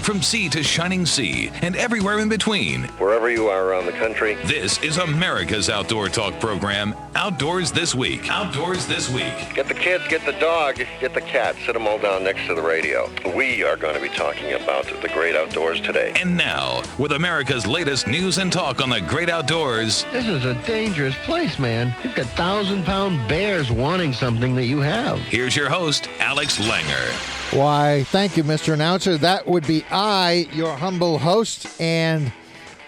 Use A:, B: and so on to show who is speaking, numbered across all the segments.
A: from sea to shining sea and everywhere in between.
B: Wherever you are around the country.
A: This is America's Outdoor Talk program, Outdoors This Week. Outdoors This Week.
B: Get the kids, get the dog, get the cat. Sit them all down next to the radio. We are going to be talking about the great outdoors today.
A: And now, with America's latest news and talk on the great outdoors.
C: This is a dangerous place, man. You've got 1,000-pound bears wanting something that you have.
A: Here's your host, Alex Langer.
D: Why, thank you, Mr. Announcer. That would be I, your humble host, and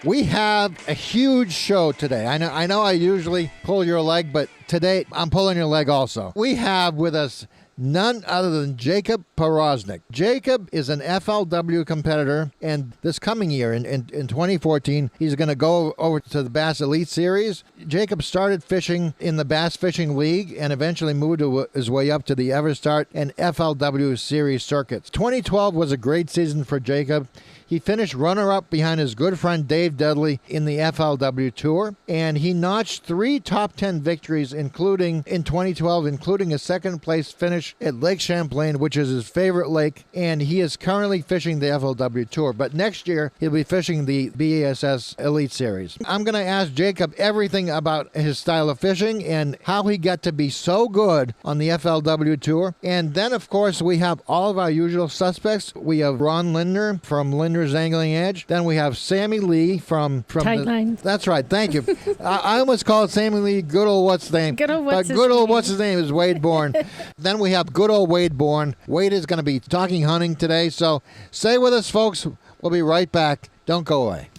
D: we have a huge show today. I know I usually pull your leg, but today I'm pulling your leg also. We have with us none other than Jacob Powroznik. Jacob is an FLW competitor, and this coming year, in 2014, he's going to go over to the Bass Elite Series. Jacob started fishing in the Bass Fishing League and eventually moved his way up to the Everstart and FLW Series circuits. 2012 was a great season for Jacob. He finished runner-up behind his good friend Dave Dudley in the FLW Tour, and he notched 3 top 10 victories, including in 2012, including a second-place finish at Lake Champlain, which is his favorite lake, and he is currently fishing the FLW Tour. But next year, he'll be fishing the BASS Elite Series. I'm going to ask Jacob everything about his style of fishing and how he got to be so good on the FLW Tour. And then, of course, we have all of our usual suspects. We have Ron Lindner from Lindner's Angling Edge. Then we have Sammy Lee from
E: Tightline.
D: That's right. Thank you. I almost called Sammy Lee good old what's his name.
E: Good old
D: what's his name is Wade Bourne. Then we have good old Wade Bourne. Wade is going to be talking hunting today. So stay with us, folks. We'll be right back. Don't go away.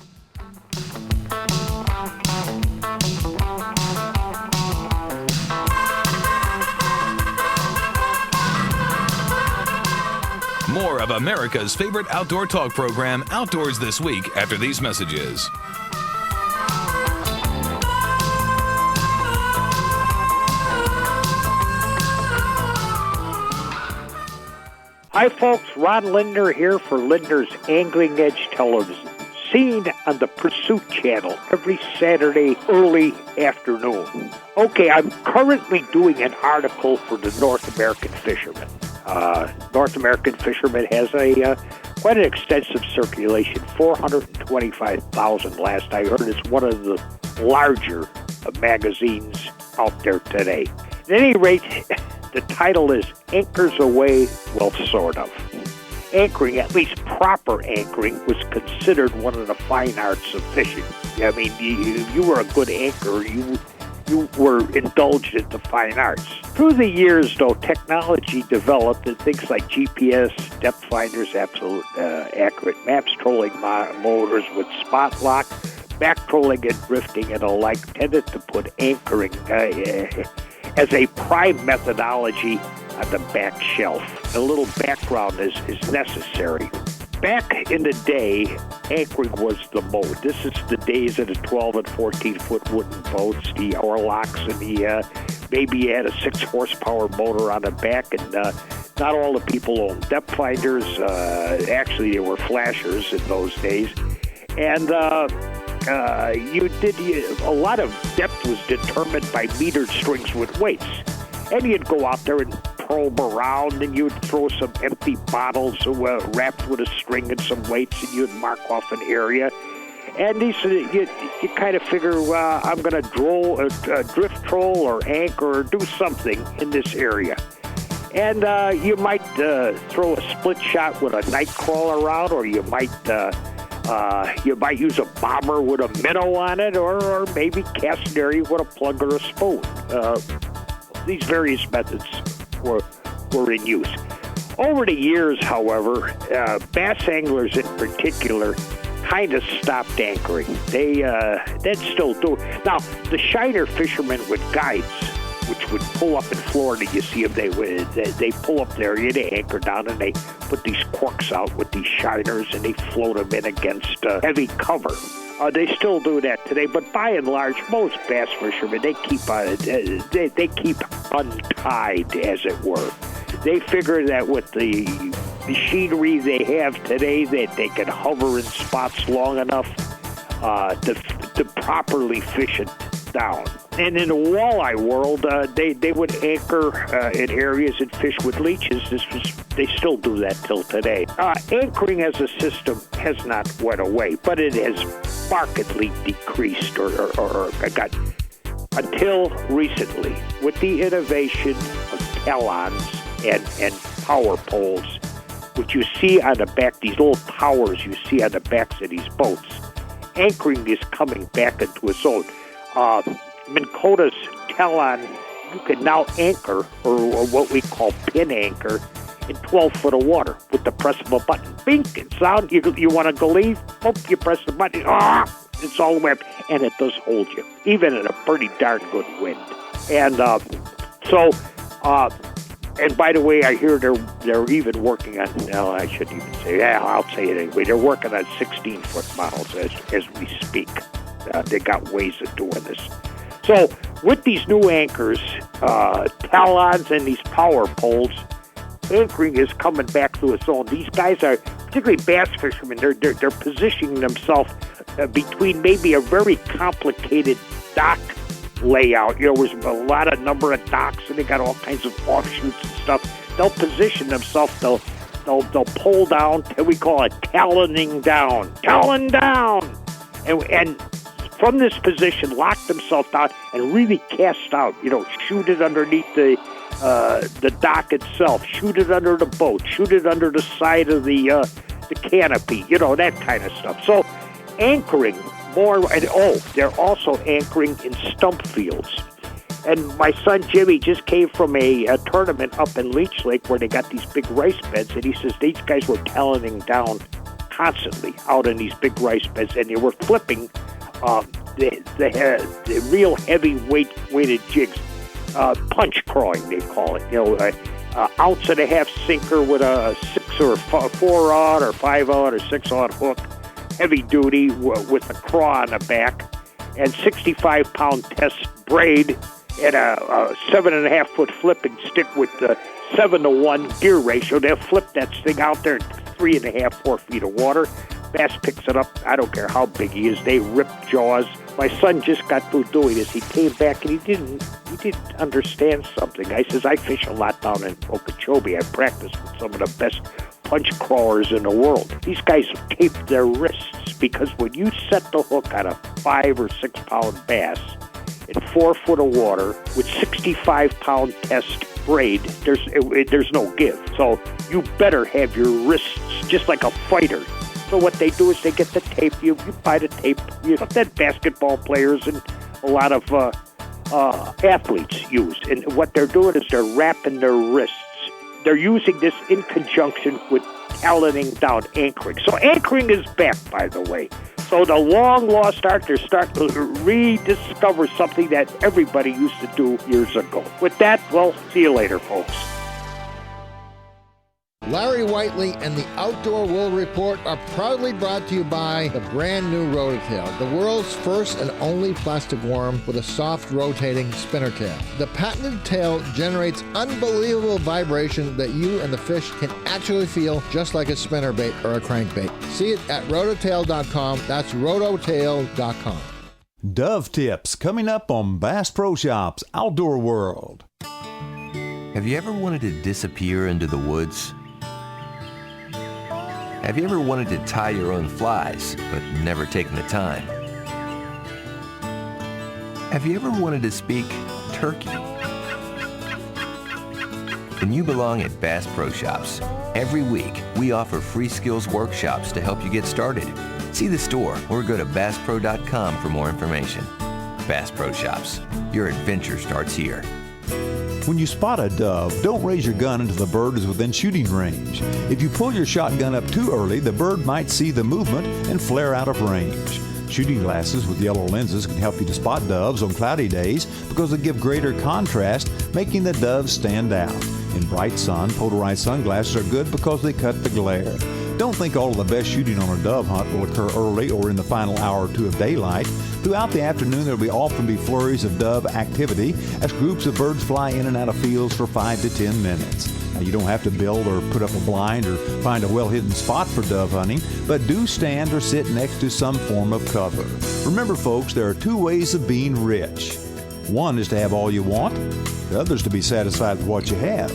A: More of America's favorite outdoor talk program, Outdoors This Week, after these messages.
F: Hi, folks. Ron Lindner here for Lindner's Angling Edge Television. Seen on the Pursuit Channel every Saturday early afternoon. Okay, I'm currently doing an article for the North American Fisherman. North American Fisherman has a quite an extensive circulation, 425,000 last I heard. It's one of the larger magazines out there today. At any rate, the title is Anchors Away, well, sort of. Anchoring, at least proper anchoring, was considered one of the fine arts of fishing. I mean, you were a good anchorer, you were indulged in the fine arts. Through the years, though, technology developed and things like GPS, depth finders, absolute accurate maps, trolling motors with spot lock, back trolling and drifting and the like tended to put anchoring as a prime methodology on the back shelf. A little background is necessary. Back in the day, anchoring was the mode. This is the days of the 12 and 14-foot wooden boats, the oarlocks, and maybe you had a 6-horsepower motor on the back, and not all the people owned depth finders. Actually, they were flashers in those days. And a lot of depth was determined by metered strings with weights. And you'd go out there and probe around, and you'd throw some empty bottles wrapped with a string and some weights, and you'd mark off an area. And you kind of figure, I'm going to drift troll or anchor or do something in this area. And you might throw a split shot with a night crawler around, or you might use a bomber with a minnow on it, or maybe cast an area with a plug or a spoon. These various methods were in use. Over the years, however, bass anglers in particular kind of stopped anchoring. They still do. Now, the shiner fishermen with guides, which would pull up in Florida, you see them, they pull up there, they anchor down, and they put these corks out with these shiners, and they float them in against heavy cover. They still do that today, but by and large, most bass fishermen, they keep untied, as it were. They figure that with the machinery they have today, that they can hover in spots long enough to properly fish it down. And in the walleye world, they would anchor in areas and fish with leeches. They still do that till today. Anchoring as a system has not went away, but it has markedly decreased or got until recently with the innovation of talons and power poles, which you see on the back, these little towers you see on the backs of these boats. Anchoring is coming back into its own. Minn Kota's talon, you can now anchor, or what we call pin anchor, in 12 foot of water with the press of a button. Bink, it's sound. You want to go leave? Boom, you press the button. It's all the way up, and it does hold you, even in a pretty darn good wind. And and by the way, I hear they're even working on, no, I shouldn't even say, yeah, I'll say it anyway. They're working on 16-foot models as we speak. They got ways of doing this. So with these new anchors, talons and these power poles, anchoring is coming back to its own. These guys are, particularly bass fishermen, they're positioning themselves between maybe a very complicated dock layout. There's a lot of number of docks, and they got all kinds of offshoots and stuff. They'll position themselves. They'll pull down. We call it taloning down. Talon down, and from this position, lock themselves down and really cast out. Shoot it underneath the dock itself. Shoot it under the boat. Shoot it under the side of the canopy. That kind of stuff. So anchoring. They're also anchoring in stump fields. And my son Jimmy just came from a tournament up in Leech Lake where they got these big rice beds, and he says these guys were taloning down constantly out in these big rice beds, and they were flipping the real heavy weighted jigs, punch crawling they call it. Ounce and a half sinker with a 6 or 4 aught or 5 aught or 6 aught hook. Heavy duty with a craw on the back, and 65-pound test braid, and a 7.5 foot flipping stick with the 7-to-1 gear ratio. They'll flip that thing out there in 3.5, 4 feet of water. Bass picks it up. I don't care how big he is. They rip jaws. My son just got through doing this. He came back and he didn't understand something. I says, I fish a lot down in Okeechobee. I practice with some of the best punch crawlers in the world. These guys tape their wrists because when you set the hook on a 5 or 6 pound bass in 4 foot of water with 65-pound test braid, there's no give. So you better have your wrists just like a fighter. So what they do is they get the tape. You buy the tape. That basketball players and a lot of athletes use. And what they're doing is they're wrapping their wrists. They're using this in conjunction with taloning down anchoring. So anchoring is back, by the way. So the long-lost art, they're starting to rediscover something that everybody used to do years ago. With that, well, see you later, folks.
D: Larry Whiteley and the Outdoor World Report are proudly brought to you by the brand new Rototail, the world's first and only plastic worm with a soft rotating spinner tail. The patented tail generates unbelievable vibration that you and the fish can actually feel just like a spinnerbait or a crankbait. See it at rototail.com. That's rototail.com.
E: Dove tips coming up on Bass Pro Shops Outdoor World.
G: Have you ever wanted to disappear into the woods? Have you ever wanted to tie your own flies, but never taken the time? Have you ever wanted to speak turkey? Then you belong at Bass Pro Shops. Every week, we offer free skills workshops to help you get started. See the store or go to BassPro.com for more information. Bass Pro Shops. Your adventure starts here.
E: When you spot a dove, don't raise your gun until the bird is within shooting range. If you pull your shotgun up too early, the bird might see the movement and flare out of range. Shooting glasses with yellow lenses can help you to spot doves on cloudy days because they give greater contrast, making the doves stand out. In bright sun, polarized sunglasses are good because they cut the glare. Don't think all of the best shooting on a dove hunt will occur early or in the final hour or two of daylight. Throughout the afternoon, there will often be flurries of dove activity as groups of birds fly in and out of fields for 5 to 10 minutes. Now, you don't have to build or put up a blind or find a well-hidden spot for dove hunting, but do stand or sit next to some form of cover. Remember, folks, there are two ways of being rich. One is to have all you want. The other is to be satisfied with what you have.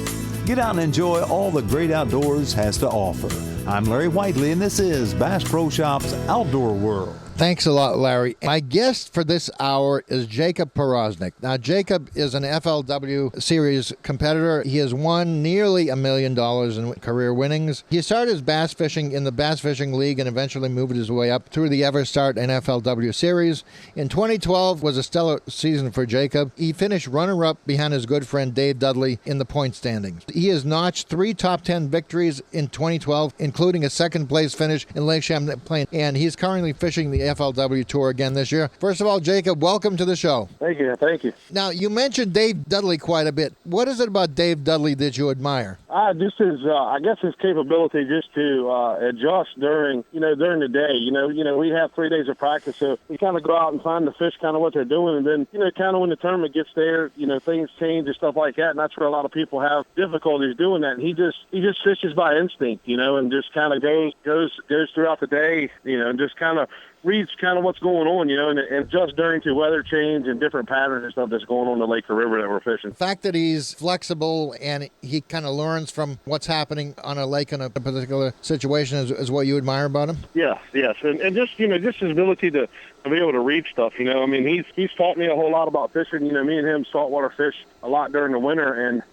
E: Get out and enjoy all the great outdoors has to offer. I'm Larry Whiteley, and this is Bass Pro Shops Outdoor World.
D: Thanks a lot, Larry. My guest for this hour is Jacob Powroznik. Now, Jacob is an FLW Series competitor. He has won nearly $1 million in career winnings. He started his bass fishing in the Bass Fishing League and eventually moved his way up through the Everstart and FLW Series. In 2012 was a stellar season for Jacob. He finished runner-up behind his good friend Dave Dudley in the point standings. He has notched 3 top 10 victories in 2012, including a second-place finish in Lake Champlain, and he's currently fishing the FLW Tour again this year. First of all, Jacob, welcome to the show.
H: Thank you. Thank you.
D: Now, you mentioned Dave Dudley quite a bit. What is it about Dave Dudley that you admire?
H: Just his, I guess his capability just to adjust during the day. We have 3 days of practice, so we kind of go out and find the fish, kind of what they're doing, and then, kind of when the tournament gets there, things change and stuff like that, and that's where a lot of people have difficulties doing that. And he just fishes by instinct, and just kind of goes throughout the day, and just kind of reads kind of what's going on, and just during to weather change and different patterns and stuff that's going on in the lake or river that we're fishing.
D: The fact that he's flexible and he kind of learns from what's happening on a lake in a particular situation is what you admire about him?
H: Yes. And just his ability to be able to read stuff, he's taught me a whole lot about fishing. Me and him saltwater fish a lot during the winter, and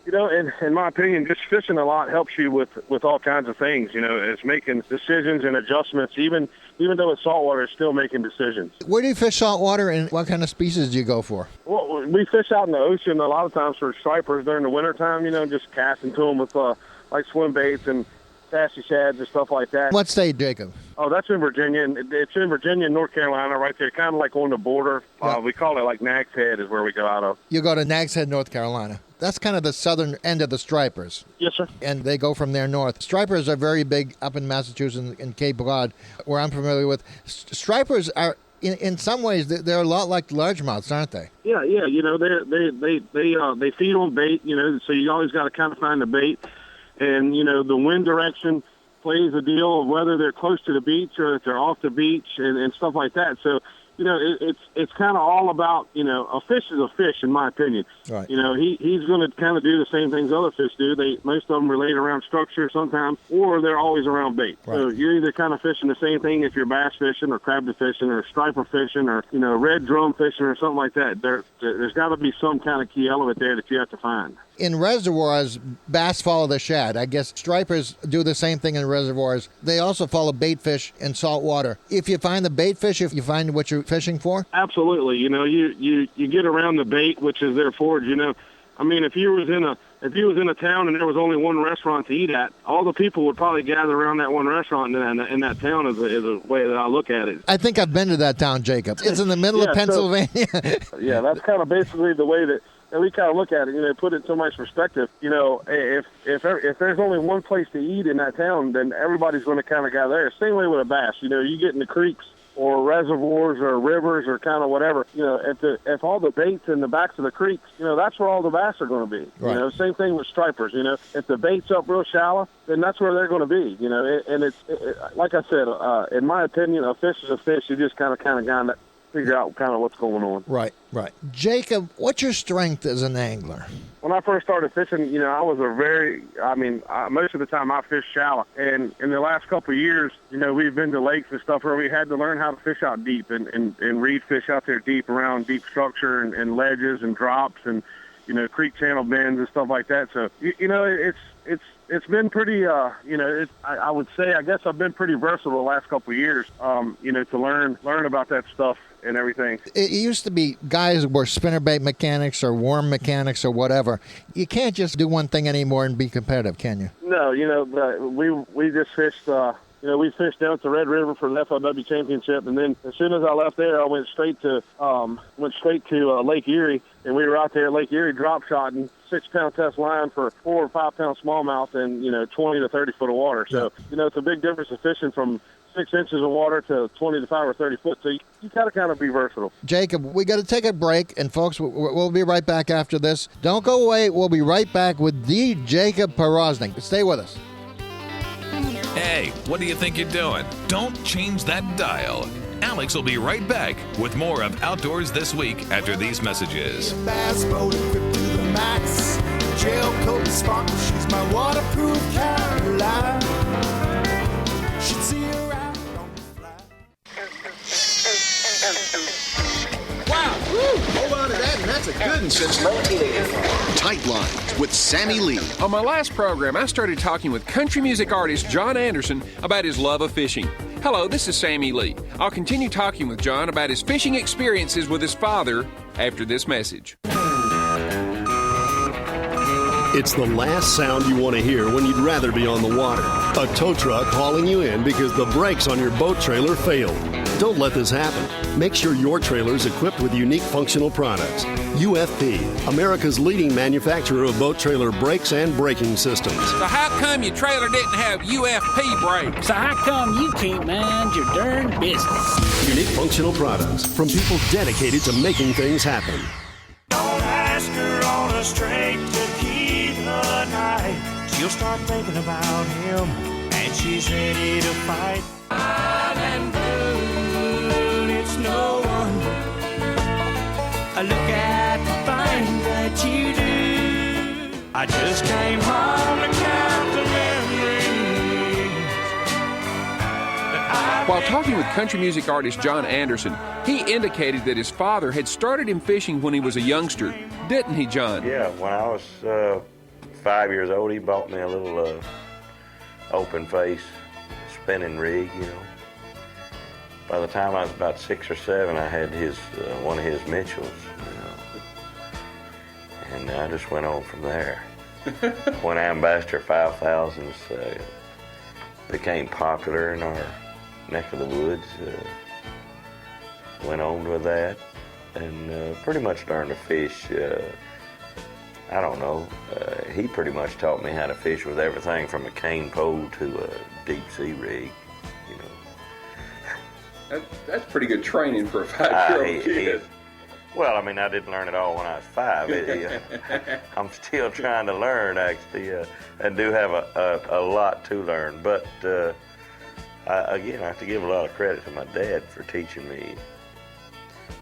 H: in my opinion, just fishing a lot helps you with all kinds of things. It's making decisions and adjustments, even though it's saltwater, it's still making decisions.
D: Where do you fish saltwater, and what kind of species do you go for?
H: Well, we fish out in the ocean a lot of times for stripers during the wintertime, just casting to them with like swim baits and sassy shads and stuff like that.
D: What state, Jacob?
H: Oh, that's in Virginia. And it's in Virginia and North Carolina right there, kind of like on the border.
D: Yeah.
H: We call it like Nags Head is where we go out of.
D: You go to Nags Head, North Carolina. That's kind of the southern end of the stripers.
H: Yes, sir.
D: And they go from there north. Stripers are very big up in Massachusetts and Cape Cod, where I'm familiar with. Stripers are, in some ways, they're a lot like largemouths, aren't they?
H: Yeah. They feed on bait, so you always got to kind of find the bait. And, the wind direction plays a deal of whether they're close to the beach or if they're off the beach and stuff like that. So, it's kind of all about, a fish is a fish, in my opinion.
D: Right.
H: He's going to kind of do the same things other fish do. Most of them relate around structure sometimes, or they're always around bait. Right. So you're either kind of fishing the same thing if you're bass fishing or crab fishing or striper fishing or, red drum fishing or something like that. There's got to be some kind of key element there that you have to find.
D: In reservoirs, bass follow the shad. I guess stripers do the same thing in reservoirs. They also follow bait fish in salt water. If you find the bait fish, if you find what you're fishing for?
H: Absolutely. You get around the bait, which is their forage. If you was in a town and there was only one restaurant to eat at, all the people would probably gather around that one restaurant in that town is a way that I look at it.
D: I think I've been to that town, Jacob. It's in the middle of Pennsylvania.
H: Yeah, that's kind of basically the way that we kind of look at it, put it in somebody's perspective. If there's only one place to eat in that town, then everybody's going to kind of gather there. Same way with a bass. You get in the creeks or reservoirs or rivers or kind of whatever. If all the bait's in the backs of the creeks, that's where all the bass are going to be.
D: Right.
H: Same thing with stripers. If the bait's up real shallow, then that's where they're going to be. And it's like I said, in my opinion, a fish is a fish. You just kind of got to figure out kind of what's going on.
D: Right. Jacob, what's your strength as an angler?
H: When I first started fishing, I was most of the time I fished shallow. And in the last couple of years, we've been to lakes and stuff where we had to learn how to fish out deep and read fish out there deep around deep structure and ledges and drops and, creek channel bends and stuff like that. So, it's been pretty, I would say, I guess I've been pretty versatile the last couple of years, to learn about that stuff and everything. It
D: used to be guys were spinnerbait mechanics or worm mechanics or whatever. You can't just do one thing anymore and be competitive, can you?
H: No, we just fished we fished down to Red River for the FLW championship, and then as soon as I left there, I went straight to Lake Erie, and we were out there at Lake Erie drop shotting 6-pound test line for 4 or 5 pound smallmouth and 20 to 30 foot of water. So it's a big difference of fishing from 6 inches of water to 25 or 30 foot. So you got to kind of be versatile.
D: Jacob, we got to take a break, and folks, we'll be right back after this. Don't go away. We'll be right back with the Jacob Powroznik. Stay with us.
A: Hey, what do you think you're doing? Don't change that dial. Alex will be right back with more of Outdoors This Week after these messages.
I: Bass boat equipped to the max. Gel coat sparkle, she's my waterproof Caroline. Should see her out on the fly.
J: Wow! Woo! Hold on to that, and that's a good one. Since 1984. Tight Lines with Sammy Lee.
K: On my last program, I started talking with country music artist John Anderson about his love of fishing. Hello, this is Sammy Lee. I'll continue talking with John about his fishing experiences with his father after this message.
L: It's the last sound you want to hear when you'd rather be on the water. A tow truck hauling you in because the brakes on your boat trailer failed. Don't let this happen. Make sure your trailer is equipped with unique functional products. UFP, America's leading manufacturer of boat trailer brakes and braking systems.
K: So how come your trailer didn't have UFP brakes?
M: So how come you can't mind your darn business?
L: Unique functional products from people dedicated to making things happen.
I: Don't ask her on a straight tequila night. She'll start thinking about him, and she's ready to fight. Island blue, it's no wonder. I look at the things that you do. I just came home to count the memories.
K: While talking with country music artist John Anderson, he indicated that his father had started him fishing when he was a youngster. Didn't he, John?
B: Yeah, when I was 5 years old, he bought me a little open face spinning rig, By the time I was about 6 or 7, I had one of his Mitchells, and I just went on from there. When Ambassador 5000s became popular in our neck of the woods, went on with that, and pretty much learned to fish. I don't know. He pretty much taught me how to fish with everything from a cane pole to a deep sea rig.
K: That's pretty good training for a 5-year-old kid.
B: Well, I didn't learn it all when I was 5. I'm still trying to learn, actually, and do have a lot to learn. But, I have to give a lot of credit to my dad for teaching me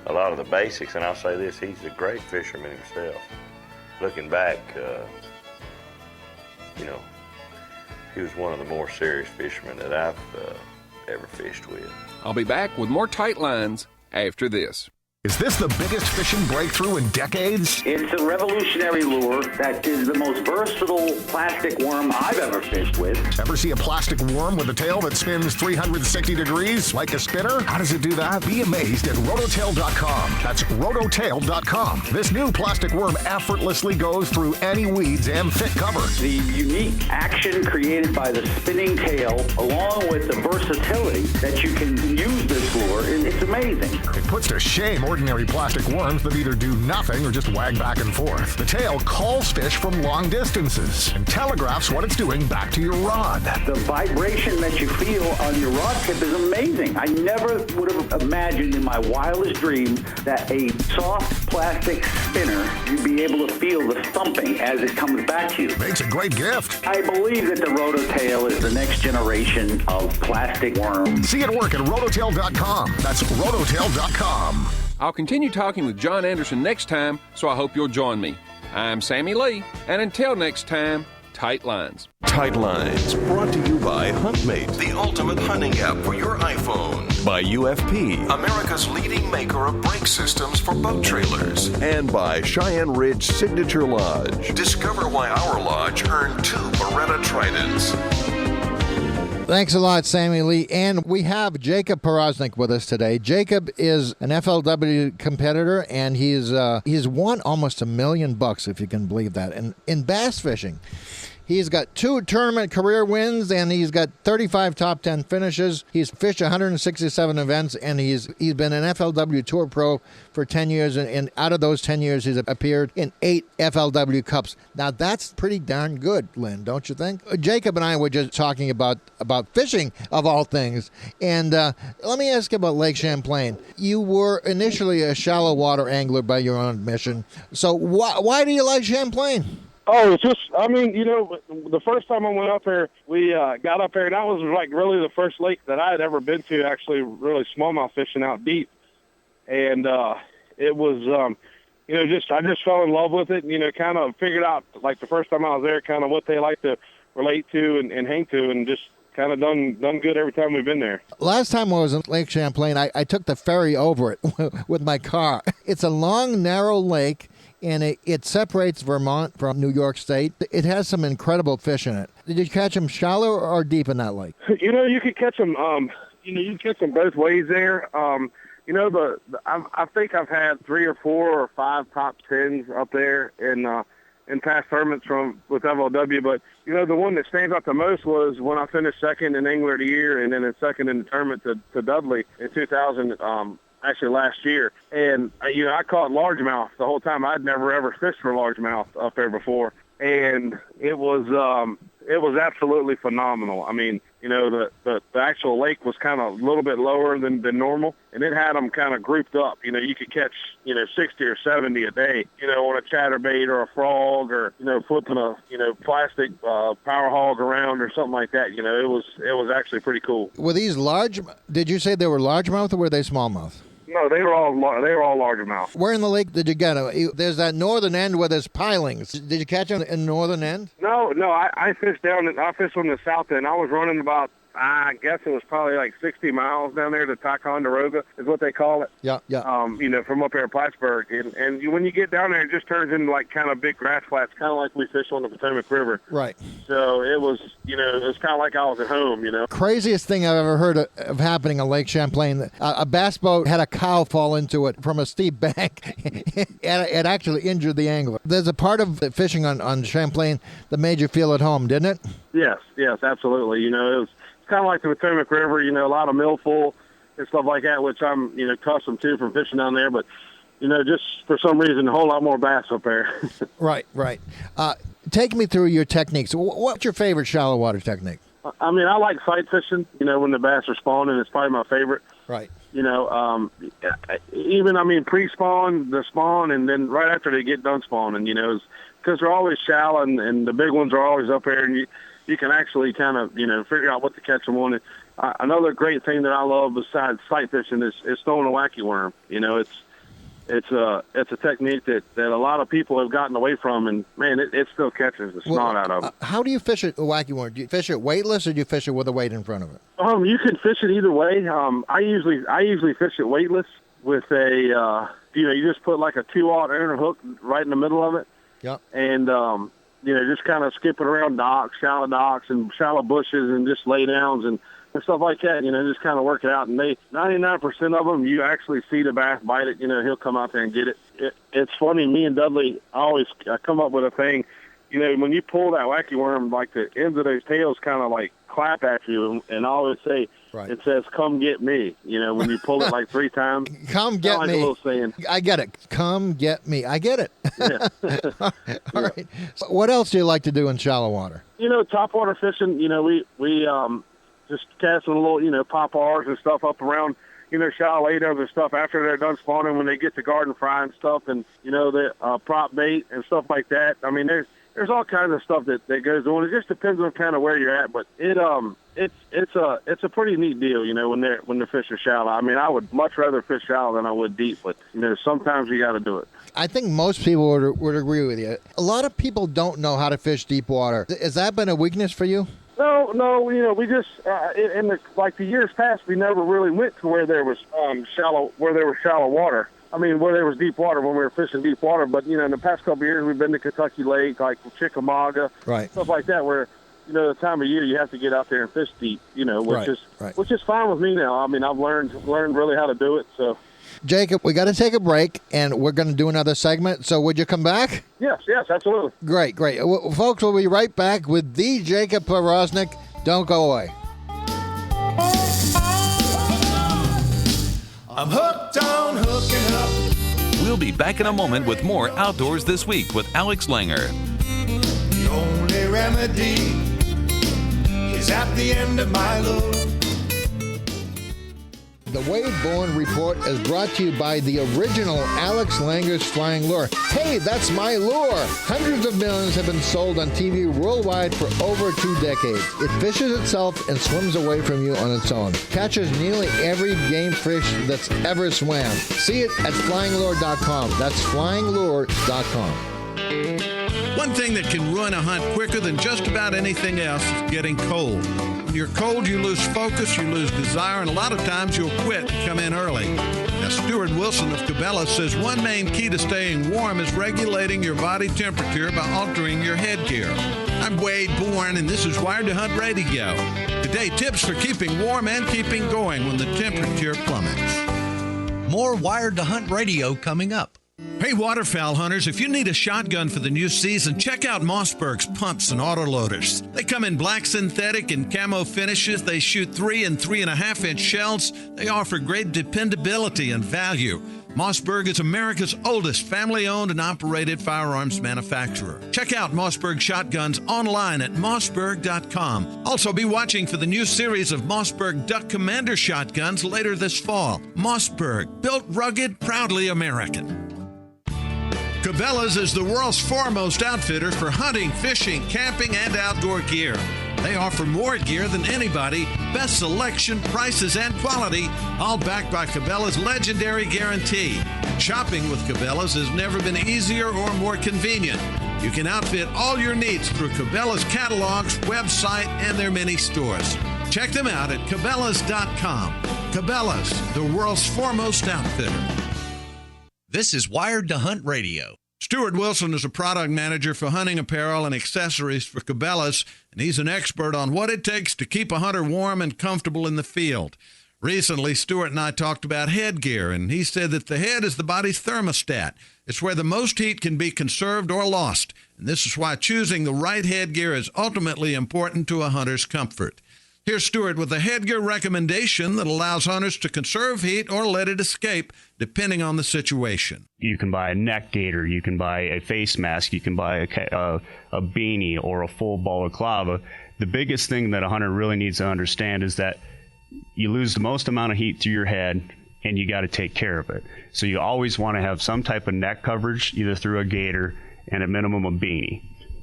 B: a lot of the basics. And I'll say this, he's a great fisherman himself. Looking back, he was one of the more serious fishermen that I've ever fished with.
K: I'll be back with more Tight Lines after this.
J: Is this the biggest fishing breakthrough in decades?
N: It's a revolutionary lure that is the most versatile plastic worm I've ever fished with.
J: Ever see a plastic worm with a tail that spins 360 degrees like a spinner? How does it do that? Be amazed at rototail.com. That's rototail.com. This new plastic worm effortlessly goes through any weeds and thick cover.
N: The unique action created by the spinning tail, along with the versatility that you can use this lure, it's amazing.
J: It puts to shame ordinary plastic worms that either do nothing or just wag back and forth. The tail calls fish from long distances and telegraphs what it's doing back to your rod.
N: The vibration that you feel on your rod tip is amazing. I never would have imagined in my wildest dreams that a soft plastic spinner, you'd be able to feel the thumping as it comes back to you.
J: Makes a great gift.
N: I believe that the Rototail is the next generation of plastic worm.
J: See it work at rototail.com. That's rototail.com.
K: I'll continue talking with John Anderson next time, so I hope you'll join me. I'm Sammy Lee, and until next time, Tight Lines.
O: Tight Lines, brought to you by HuntMate, the ultimate hunting app for your iPhone. By UFP, America's leading maker of brake systems for boat trailers. And by Cheyenne Ridge Signature Lodge. Discover why our lodge earned 2 Beretta Tridents.
D: Thanks a lot, Sammy Lee. And we have Jacob Powroznik with us today. Jacob is an FLW competitor, and he's won almost $1 million, if you can believe that, in bass fishing. He's got 2 tournament career wins, and he's got 35 top 10 finishes. He's fished 167 events, and he's been an FLW Tour Pro for 10 years, and out of those 10 years, he's appeared in 8 FLW Cups. Now, that's pretty darn good, Lynn, don't you think? Jacob and I were just talking about fishing, of all things, and let me ask you about Lake Champlain. You were initially a shallow water angler by your own admission, so why do you like Champlain?
H: Oh, it's just, I mean, you know, the first time I went up there, we got up there, and that was like really the first lake that I had ever been to, actually really smallmouth fishing out deep. And it was, you know, I just fell in love with it, and, you know, kind of figured out, like the first time I was there, kind of what they like to relate to and hang to, and just kind of done good every time we've been there.
D: Last time I was in Lake Champlain, I took the ferry over it with my car. It's a long, narrow lake, and it separates Vermont from New York State. It has some incredible fish in it. Did you catch them shallow or deep in that lake?
H: You know, you could catch them. You know, you can catch them both ways there. You know, I think I've had 3 or 4 or 5 top 10s up there in past tournaments with FLW. But you know, the one that stands out the most was when I finished second in Angler of the Year, and then in second in the tournament to Dudley in 2000. Actually last year, and you know, I caught largemouth the whole time. I'd never ever fished for largemouth up there before, and it was absolutely phenomenal. I mean, you know, the actual lake was kind of a little bit lower than normal, and it had them kind of grouped up. You know, you could catch, you know, 60 or 70 a day, you know, on a chatterbait or a frog, or, you know, flipping a, you know, plastic power hog around or something like that. You know, it was actually pretty cool.
D: Were these large? Did you say they were largemouth or were they smallmouth?
H: No, they were all largemouth.
D: Where in the lake did you get them? There's that northern end where there's pilings. Did you catch them in the northern end?
H: No, I fished I fished on the south end. I was running about, I guess it was probably like 60 miles down there to Ticonderoga is what they call it.
D: Yeah.
H: You know, from up there at Plattsburgh. And when you get down there, it just turns into like kind of big grass flats, kind of like we fish on the Potomac River.
D: Right.
H: So it was, you know, it was kind of like I was at home, you know.
D: Craziest thing I've ever heard of happening on Lake Champlain. A bass boat had a cow fall into it from a steep bank. It actually injured the angler. There's a part of the fishing on Champlain that made you feel at home, didn't it?
H: Yes, absolutely. You know, it was kind of like the Potomac River, you know, a lot of millful and stuff like that, which I'm, you know, accustomed to from fishing down there. But, you know, just for some reason, a whole lot more bass up there.
D: Right. Take me through your techniques. What's your favorite shallow water technique?
H: I mean, I like sight fishing, you know, when the bass are spawning. It's probably my favorite.
D: Right.
H: You know, even, I mean, pre-spawn, the spawn, and then right after they get done spawning, you know, because they're always shallow, and the big ones are always up there, and you can actually kind of, you know, figure out what to catch them on. Another great thing that I love besides sight fishing is throwing a wacky worm. You know, it's a technique that a lot of people have gotten away from, and man, it still catches the snot out of it.
D: How do you fish a wacky worm? Do you fish it weightless, or do you fish it with a weight in front of it?
H: You can fish it either way. I usually fish it weightless with a you know, you just put like a 2/0 inner hook right in the middle of it.
D: Yep.
H: And you know, just kind of skipping around shallow docks and shallow bushes and just lay downs and stuff like that, you know, just kind of work it out. And 99% of them, you actually see the bass bite it, you know, he'll come out there and get it. It's funny, me and Dudley, I come up with a thing, you know, when you pull that wacky worm, like the ends of those tails kind of like clap at you, and I always say, right. It says, "Come get me," you know, when you pull it like 3 times.
D: Come get
H: like
D: me.
H: A little saying.
D: I get it. Come get me. I get it.
H: Yeah.
D: All right. So what else do you like to do in shallow water?
H: You know, topwater fishing, you know, we just casting a little, you know, pop-Rs and stuff up around, you know, shallow laydowns and stuff after they're done spawning when they get to garden fry and stuff, and, you know, the prop bait and stuff like that. I mean, there's all kinds of stuff that goes on. It just depends on kind of where you're at, but it's a pretty neat deal, you know, when the fish are shallow. I mean, I would much rather fish shallow than I would deep, but, you know, sometimes you got to do it.
D: I think most people would agree with you. A lot of people don't know how to fish deep water. Has that been a weakness for you?
H: No, you know, we just in the years past, we never really went to where there was shallow water. I mean, where there was deep water when we were fishing deep water. But, you know, in the past couple of years, we've been to Kentucky Lake, like Chickamauga,
D: right,
H: stuff like that, where, you know, the time of year you have to get out there and fish deep, you know, which is fine with me now. I mean, I've learned really how to do it. So,
D: Jacob, we got to take a break, and we're going to do another segment. So would you come back?
H: Yes, absolutely.
D: Great. Well, folks, we'll be right back with the Jacob Powroznik. Don't go away.
I: I'm hooked on hooking up.
A: We'll be back in a moment with more Outdoors This Week with Alex Langer.
I: The only remedy is at the end of my lure.
D: The Wade Bourne Report is brought to you by the original Alex Langer's Flying Lure. Hey, that's my lure! Hundreds of millions have been sold on TV worldwide for over 2 decades. It fishes itself and swims away from you on its own. Catches nearly every game fish that's ever swam. See it at flyinglure.com. That's flyinglure.com.
P: One thing that can ruin a hunt quicker than just about anything else is getting cold. When you're cold, you lose focus, you lose desire, and a lot of times you'll quit and come in early. Now, Stuart Wilson of Cabela's says one main key to staying warm is regulating your body temperature by altering your headgear. I'm Wade Bourne, and this is Wired to Hunt Radio. Today, tips for keeping warm and keeping going when the temperature plummets.
Q: More Wired to Hunt Radio coming up.
P: Hey, waterfowl hunters, if you need a shotgun for the new season, check out Mossberg's pumps and autoloaders. They come in black synthetic and camo finishes. They shoot 3 and 3.5 inch shells. They offer great dependability and value. Mossberg is America's oldest family-owned and operated firearms manufacturer. Check out Mossberg shotguns online at mossberg.com. Also, be watching for the new series of Mossberg Duck Commander shotguns later this fall. Mossberg, built rugged, proudly American. Cabela's is the world's foremost outfitter for hunting, fishing, camping, and outdoor gear. They offer more gear than anybody, best selection, prices, and quality, all backed by Cabela's legendary guarantee. Shopping with Cabela's has never been easier or more convenient. You can outfit all your needs through Cabela's catalogs, website, and their many stores. Check them out at Cabela's.com. Cabela's, the world's foremost outfitter.
Q: This is Wired to Hunt Radio.
P: Stuart Wilson is a product manager for hunting apparel and accessories for Cabela's, and he's an expert on what it takes to keep a hunter warm and comfortable in the field. Recently, Stuart and I talked about headgear, and he said that the head is the body's thermostat. It's where the most heat can be conserved or lost, and this is why choosing the right headgear is ultimately important to a hunter's comfort. Here's Stuart with a headgear recommendation that allows hunters to conserve heat or let it escape, depending on the situation.
R: You can buy a neck gaiter, you can buy a face mask, you can buy a beanie or a full balaclava. The biggest thing that a hunter really needs to understand is that you lose the most amount of heat through your head, and you got to take care of it. So you always want to have some type of neck coverage, either through a gaiter and at minimum a beanie.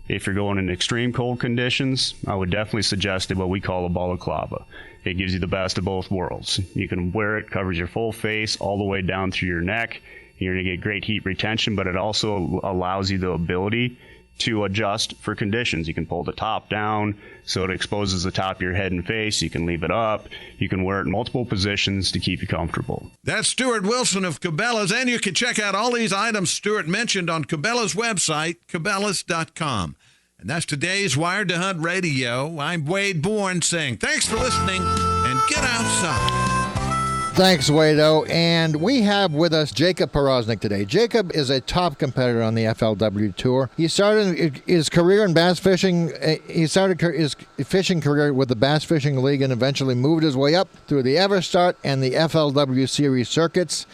R: If you're going in extreme cold conditions, I would definitely suggest what we call a balaclava. It gives you the best of both worlds. You can wear it, covers your full face all the way down through your neck. You're going to get great heat retention, but it also allows you the ability to adjust for conditions. You can pull the top down so it exposes the top of your head and face. You can leave it up. You can wear it in multiple positions to keep you comfortable.
P: That's Stuart Wilson of Cabela's, and you can check out all these items Stuart mentioned on Cabela's website, Cabela's.com. And that's today's Wired to Hunt Radio. I'm Wade Bourne saying thanks for listening and get outside.
D: Thanks, Wado. And we have with us Jacob Powroznik today. Jacob is a top competitor on the FLW Tour. He started his career in bass fishing. He started his fishing career with the Bass Fishing League and eventually moved his way up through the Everstart and the FLW Series circuits.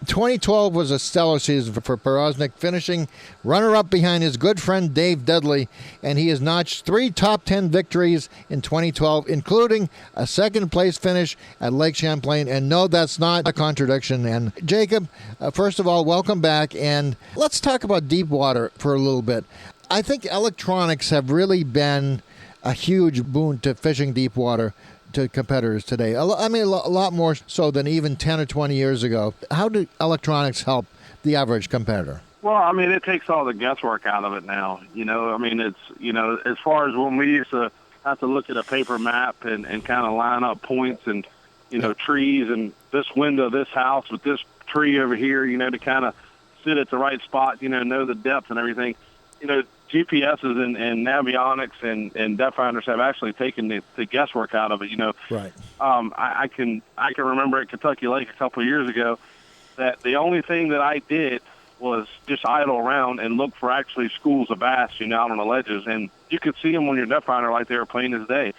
D: 2012 was a stellar season for Powroznik, finishing runner-up behind his good friend Dave Dudley, and he has notched 3 top 10 victories in 2012, including a second-place finish at Lake Champlain. And no, that's not a contradiction. And Jacob, first of all, welcome back, and let's talk about deep water for a little bit. I think electronics have really been a huge boon to fishing deep water to competitors today. I mean, a lot more so than even 10 or 20 years ago. How do electronics help the average competitor?
H: Well, I mean, it takes all the guesswork out of it now. You know, I mean, it's, you know, as far as when we used to have to look at a paper map and kind of line up points and, you know, trees and this window, this house with this tree over here, you know, to kind of sit at the right spot, you know the depth and everything. You know, GPSs and navionics and depth finders have actually taken the guesswork out of it. You know,
D: right?
H: I can remember at Kentucky Lake a couple of years ago, that the only thing that I did was just idle around and look for actually schools of bass, out on the ledges. And you could see them when you're depth finder like they were plain as day.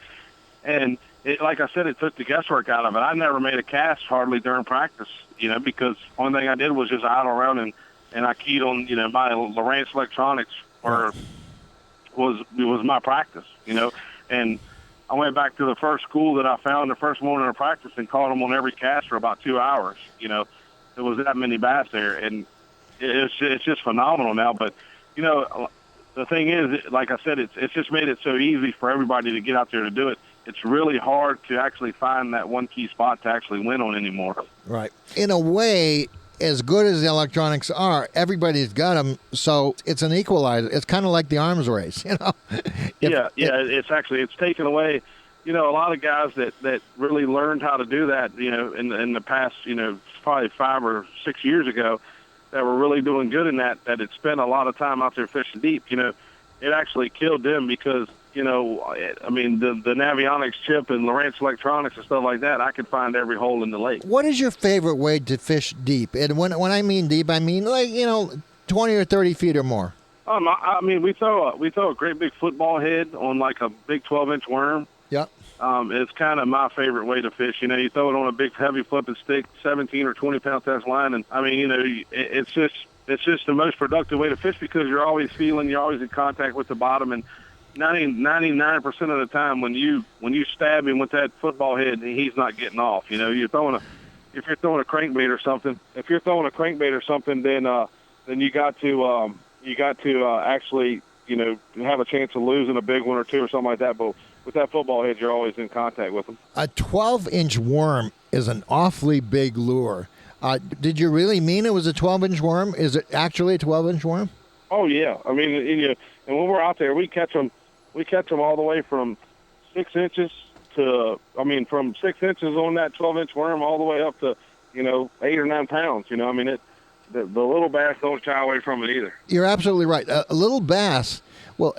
H: And like I said, it took the guesswork out of it. I never made a cast hardly during practice, because only thing I did was just idle around and I keyed on, my Lowrance electronics was my practice, And I went back to the first school that I found the first morning of practice and caught them on every cast for about 2 hours. There was that many bass there, and it's just phenomenal now. But, the thing is, like I said, it's just made it so easy for everybody to get out there to do it. It's really hard to actually find that one key spot to actually win on anymore.
D: Right. In a way, as good as the electronics are, everybody's got them, so it's an equalizer. It's kind of like the arms race,
H: It's taken away, a lot of guys that really learned how to do that, in the past, probably 5 or 6 years ago, that were really doing good in that had spent a lot of time out there fishing deep. It actually killed them because, the Navionics chip and Lowrance electronics and stuff like that, I could find every hole in the lake.
D: What is your favorite way to fish deep? And when I mean deep, I mean 20 or 30 feet or more.
H: We throw a great big football head on like a big 12-inch worm.
D: Yep.
H: It's kind of my favorite way to fish. You throw it on a big heavy flipping stick, 17 or 20 pound test line, and it's just the most productive way to fish because you're always in contact with the bottom, and 99% of the time when you stab him with that football head, he's not getting off. If you're throwing a crankbait or something, then you got to actually have a chance of losing a big one or two or something like that. But with that football head, you're always in contact with them.
D: A 12-inch worm is an awfully big lure. Did you really mean it was a 12-inch worm? Is it actually a 12-inch worm?
H: Oh yeah, and when we're out there, we catch them all the way from 6 inches from 6 inches on that 12-inch worm all the way up to 8 or 9 pounds. The little bass don't shy away from it either.
D: You're absolutely right. A little bass will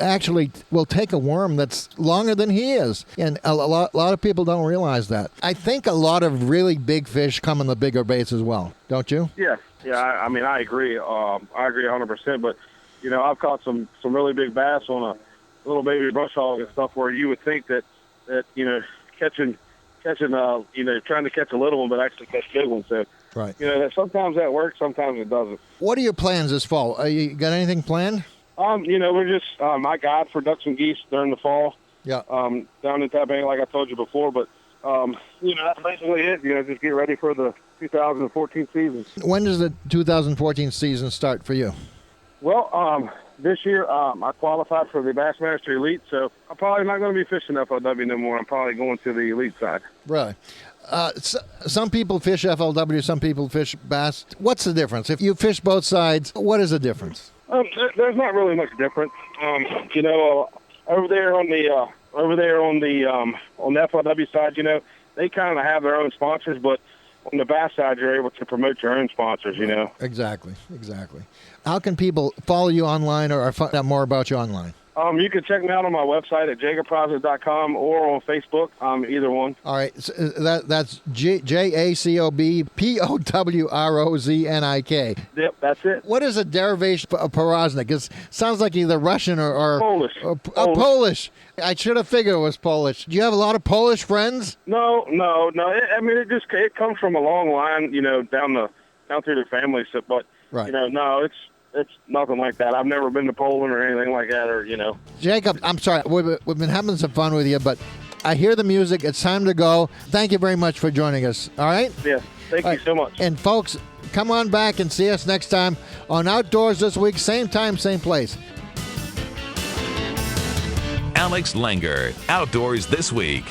D: take a worm that's longer than he is, and a lot of people don't realize that. I think a lot of really big fish come in the bigger baits as well, don't you?
H: Yeah. I agree. I agree 100%. But I've caught some really big bass on a little baby brush hog and stuff where you would think that catching trying to catch a little one, but actually catch big ones. So.
D: Right.
H: Sometimes that works, sometimes it doesn't.
D: What are your plans this fall? You got anything planned?
H: We're just I guide for ducks and geese during the fall.
D: Yeah.
H: Down in Tappahannock, like I told you before, but that's basically it. Just get ready for the 2014 season.
D: When does the 2014 season start for you?
H: Well, this year I qualified for the Bassmaster Elite, so I'm probably not going to be fishing FLW no more. I'm probably going to the Elite side.
D: Really? Some people fish FLW, some people fish bass. What's the difference? If you fish both sides, what is the difference?
H: There's not really much difference. Over there on the FLW side, they kind of have their own sponsors, but on the bass side, you're able to promote your own sponsors.
D: Exactly. How can people follow you online or find out more about you online?
H: You can check me out on my website at jacobproznik.com or on Facebook, either one.
D: All right, so that's JACOBPOWROZNIK.
H: Yep, that's it.
D: What is a derivation of Powroznik? It sounds like either Russian or
H: Polish.
D: Polish. I should have figured it was Polish. Do you have a lot of Polish friends?
H: No. It comes from a long line, down through the family. So, but
D: right.
H: No, it's nothing like that. I've never been to Poland or anything like that, or
D: Jacob, I'm sorry. We've been having some fun with you, but I hear the music. It's time to go. Thank you very much for joining us. All right?
H: Yeah. Thank you so much.
D: And folks, come on back and see us next time on Outdoors This Week. Same time, same place.
A: Alex Langer, Outdoors This Week.